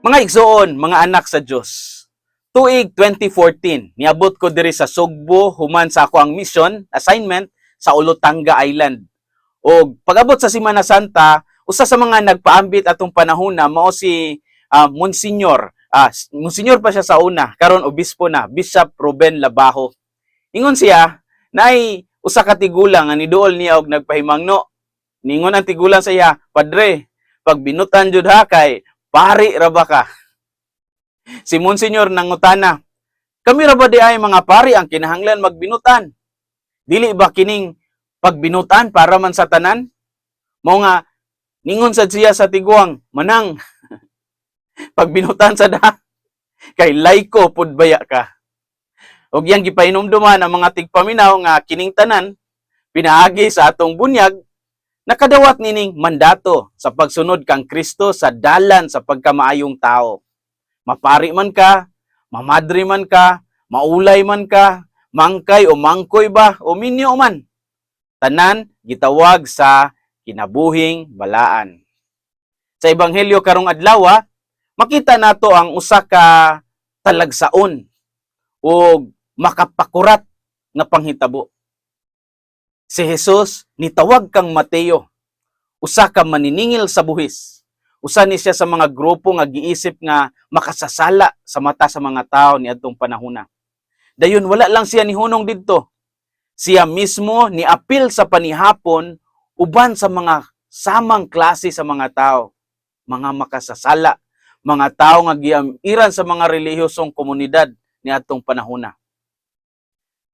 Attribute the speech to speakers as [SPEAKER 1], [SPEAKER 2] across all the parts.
[SPEAKER 1] Mga igsoon, mga anak sa Dios. Tuig 2014, niabot ko diri sa Sugbo human sa ako ang mission, assignment sa Olotanga Island. O pag-abot sa Semana Santa, usa sa mga nagpaambit atong panahona mao si Monsignor. Monsignor pa siya sa una, karon obispo na, Bishop Ruben Labajo. Ingon siya, naay usa ka tigulang nga niduol niya og nagpahimangno. Ningon ang tigulang sa iya, Padre, pag binutan jud ha kay pari ra ba ka? Si Monsignor nangutana, kami ra ba di ay mga pari ang kinahanglan magbinutan? Dili ba kining pagbinutan para man sa tanan? Mao nga ningon sad siya sa tiguang, manang pagbinutan sa da kay laiko pud baya ka. Og yang gipahinumduman ang mga tigpaminaw nga kining tanan pinaagi sa atong bunyag nakadawat nining mandato sa pagsunod kang Kristo sa dalan sa pagkamaayong tao. Mapari man ka, mamadri man ka, maulay man ka, mangkay o mangkoy ba o minyo man. Tanan gitawag sa kinabuhing balaan. Sa ebanghelyo karong adlaw, makita nato ang usa ka talagsaon o makapakurat nga panghitabo. Si Jesus nitawag kang Mateo, usa ka maniningil sa buhis. Usa ni siya sa mga grupo nga giisip nga makasasala sa mata sa mga tao niadtong panahona. Dayon wala lang siya nihunong didto. Siya mismo niapil sa panihapon uban sa mga samang klase sa mga tao, mga makasasala, mga tao nga giamiran sa mga relihiyosong komunidad niadtong panahona.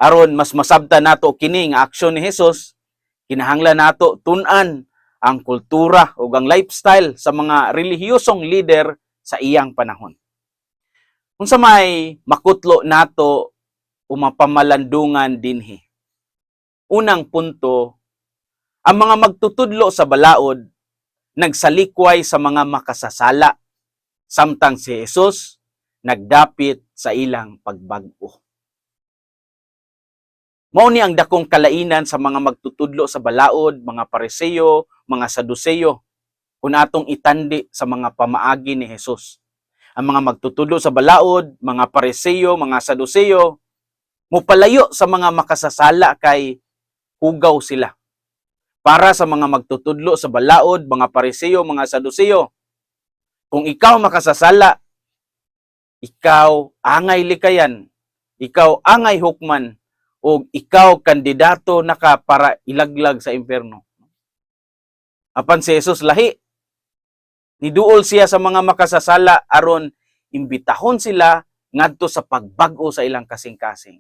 [SPEAKER 1] Aron mas masabtan nato kini nga aksyon ni Jesus, kinahanglan nato tun-an ang kultura o ang lifestyle sa mga relihiyosong leader sa iyang panahon. Kung sa may makutlo nato o mapamalandungan dinhi. Unang punto, ang mga magtutudlo sa balaod nagsalikway sa mga makasasala, samtang si Jesus nagdapit sa ilang pagbag-o. Mao ni ang dakong kalainan sa mga magtutudlo sa balaod, mga Pariseo, mga Saduceo, kung atong itandi sa mga pamaagi ni Jesus. Ang mga magtutudlo sa balaod, mga Pariseo, mga Saduceo, mupalayo sa mga makasasala kay hugaw sila. Para sa mga magtutudlo sa balaod, mga Pariseo, mga Saduceo, kung ikaw makasasala, ikaw angay likayan, ikaw angay hukman, o ikaw kandidato naka para ilaglag sa impyerno. Apan si Jesus lahi, niduol siya sa mga makasasala aron imbitahon sila ngadto sa pagbag-o sa ilang kasing-kasing.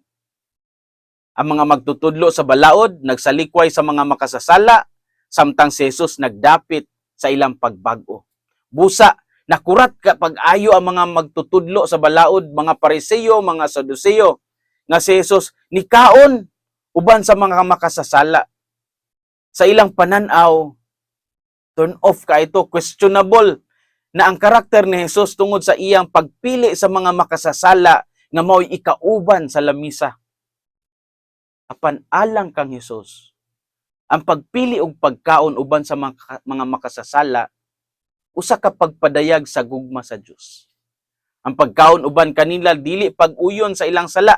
[SPEAKER 1] Ang mga magtutudlo sa balaod nagsalikway sa mga makasasala samtang si Jesus nagdapit sa ilang pagbag-o. Busa nakurat ka pag-ayo ang mga magtutudlo sa balaod, mga Pariseo, mga Saduceo, nga si Jesus nikaon uban sa mga makasasala. Sa ilang pananaw, turn off ka ito, questionable na ang karakter ni Jesus tungod sa iyang pagpili sa mga makasasala nga mao'y ikauban sa lamisa. Apan alang kang Jesus, ang pagpili og pagkaon uban sa mga makasasala, usa ka pagpadayag sa gugma sa Dios. Ang pagkaon uban kanila dili pag-uyon sa ilang sala,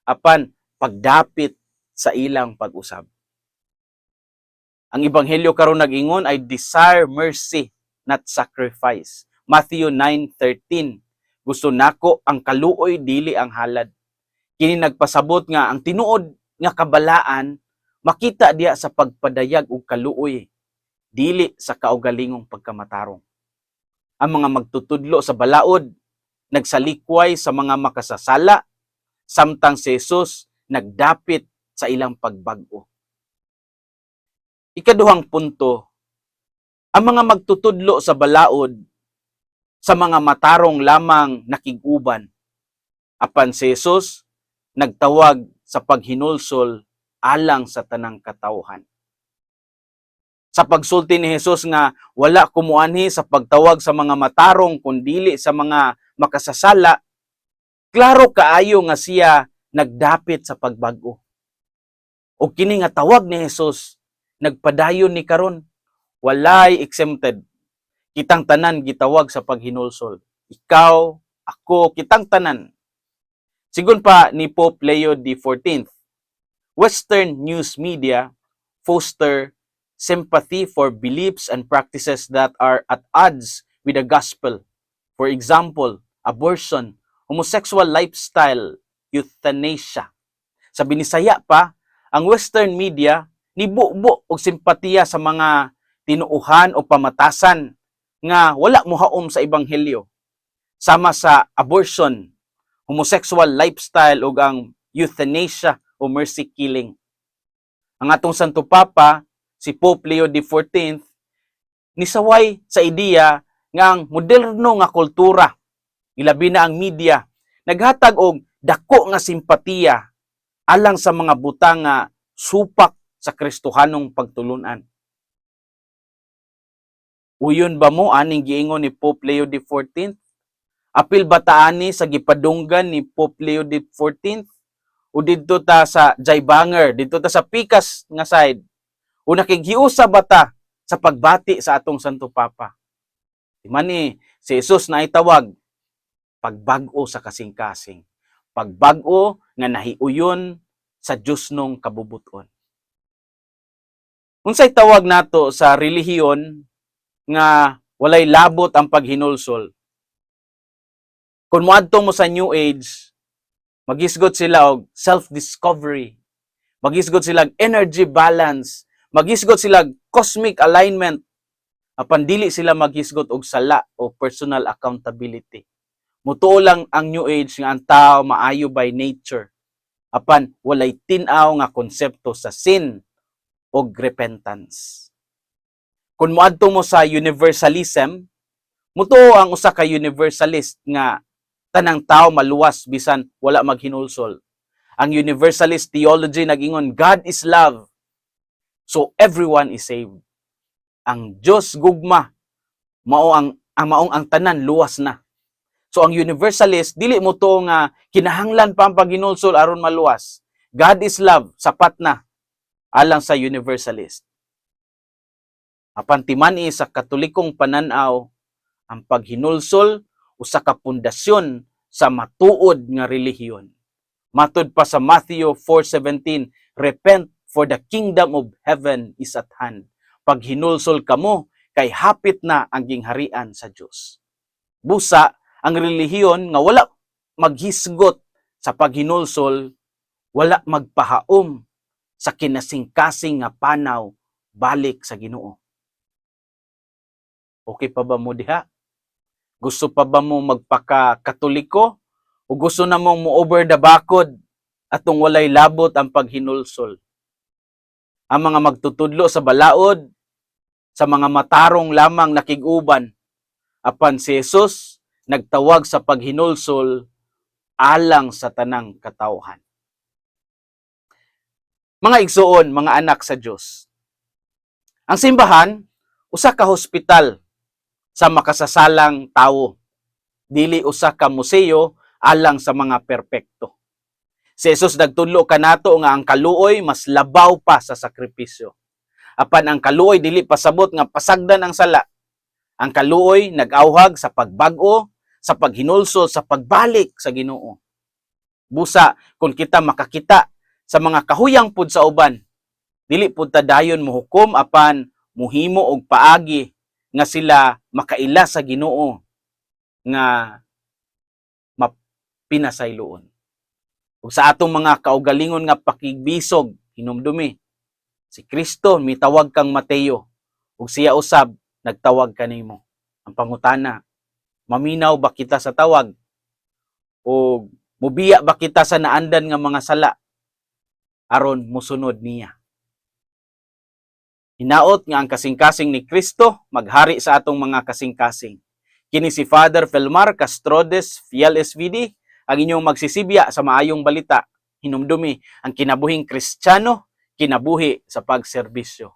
[SPEAKER 1] apan pagdapit sa ilang pag-usab. Ang ebanghelyo karon nag-ingon ay desire mercy, not sacrifice. Matthew 9:13. Gusto nako ang kaluoy dili ang halad. Kini nagpasabot nga ang tinuod nga kabalaan makita diya sa pagpadayag og kaluoy, dili sa kaugalingong pagkamatarong. Ang mga magtutudlo sa balaod nagsalikway sa mga makasasala, samtang si Jesus nagdapit sa ilang pagbag-o. Ikaduhang punto, ang mga magtutudlo sa balaod sa mga matarong lamang nakig-uban. Apan si Jesus nagtawag sa paghinulsol alang sa tanang katawhan. Sa pagsulti ni Jesus nga wala kumuanhi sa pagtawag sa mga matarong kundili sa mga makasasala, klaro kaayo nga siya nagdapit sa pagbag-o. O kini nga tawag ni Jesus, nagpadayon ni karon, walay exempted. Kitang tanan gitawag sa paghinulsol. ikaw, ako, kitang tanan. Sigun pa ni Pope Leo XIV, Western news media foster sympathy for beliefs and practices that are at odds with the gospel. For example, abortion, homosexual lifestyle, euthanasia. Sa binisaya pa, ang Western media nibubo og simpatiya sa mga tinuuhan o pamatasan nga wala mohaom sa ebanghelyo. Sama sa abortion, homosexual lifestyle ug ang euthanasia o mercy killing. Ang atong Santo Papa, si Pope Leo XIV, nisaway sa ideya nga ang moderno nga kultura, ilabi na ang media, naghatag og dako nga simpatiya alang sa mga butang nga supak sa Kristohanong pagtulunan. Uyon ba mo aning giingon ni Pope Leo XIV? Apil ba taani sa gipadunggan ni Pope Leo XIV? O didto ta sa Jaybanger, didto ta sa pikas nga side? O nakighiusa ba ta sa pagbati sa atong Santo Papa? Mani, si Jesus na itawag, pagbag-o sa kasing-kasing. Pagbag-o nga nahiuyon sa Diyos nung kabubuton. Unsay tawag nato sa relihiyon nga walay labot ang paghinulsol? Kung moadto mo sa New Age, maghisgot sila og self-discovery. Maghisgot sila og energy balance. Maghisgot sila og cosmic alignment. Apan dili sila maghisgot og sala o personal accountability. Mutuo lang ang New Age nga ang tao maayo by nature. Apan walay tin-aw nga konsepto sa sin o repentance. Kung moadto mo sa universalism, mutuo ang usa ka universalist nga tanang tao maluwas bisan wala maghinulsol. Ang universalist theology nag-ingon, God is love, so everyone is saved. Ang Diyos gugma, maong ang tanan luwas na. So ang universalist dili mo to nga kinahanglan pa ang paghinulsol aron maluwas. God is love, sapat na alang sa universalist. Apan timani sa katolikong pananaw, ang paghinulsol usa ka pundasyon sa matuod nga relihiyon. Matud pa sa Matthew 4:17, repent for the kingdom of heaven is at hand. Paghinulsol kamo kay hapit na ang gingharian sa Dios. Busa ang relihiyon nga wala maghisgot sa paghinulsol, wala magpahaom sa kinasing-kasing nga panaw balik sa Ginoo. Okay pa ba mo diha? Gusto pa ba mo magpaka-katoliko? O gusto na mong mo-over the bakod atong walay labot ang paghinulsol? Ang mga magtutudlo sa balaod, sa mga matarong lamang nakig-uban, apan si Jesus nagtawag sa paghinulsol alang sa tanang katawhan. Mga igsoon, mga anak sa Dios. Ang simbahan, usa ka hospital sa makasasalang tawo. Dili usa ka museo alang sa mga perpekto. Si Jesus nagtudlo kanato nga ang kaluoy mas labaw pa sa sakripisyo. Apan ang kaluoy dili pasabot nga pasagdan ang sala. Ang kaluoy nag-awhag sa pagbag-o, sa paghinulsol, sa pagbalik sa Ginoo. Busa kung kita makakita sa mga kahuyang pud sa uban, dili pud ta dayon mohukom apan muhimo og paagi nga sila makaila sa Ginoo nga mapinasayloon. Ug sa atong mga kaugalingon nga pakigbisog, hinumdumi, si Kristo mitawag kang Mateo, ug siya usab nagtawag kanimo. Ang pangutana, maminaw ba kita sa tawag? O mubiya ba kita sa naandan nga mga sala aron musunod niya? Hinaot nga ang kasing-kasing ni Kristo maghari sa atong mga kasing-kasing. Kini si Father Felmar Castrodes, Fiel SVD, ang inyong magsisibya sa maayong balita. Hinumdumi ang kinabuhing Kristiyano, kinabuhi sa pagserbisyo.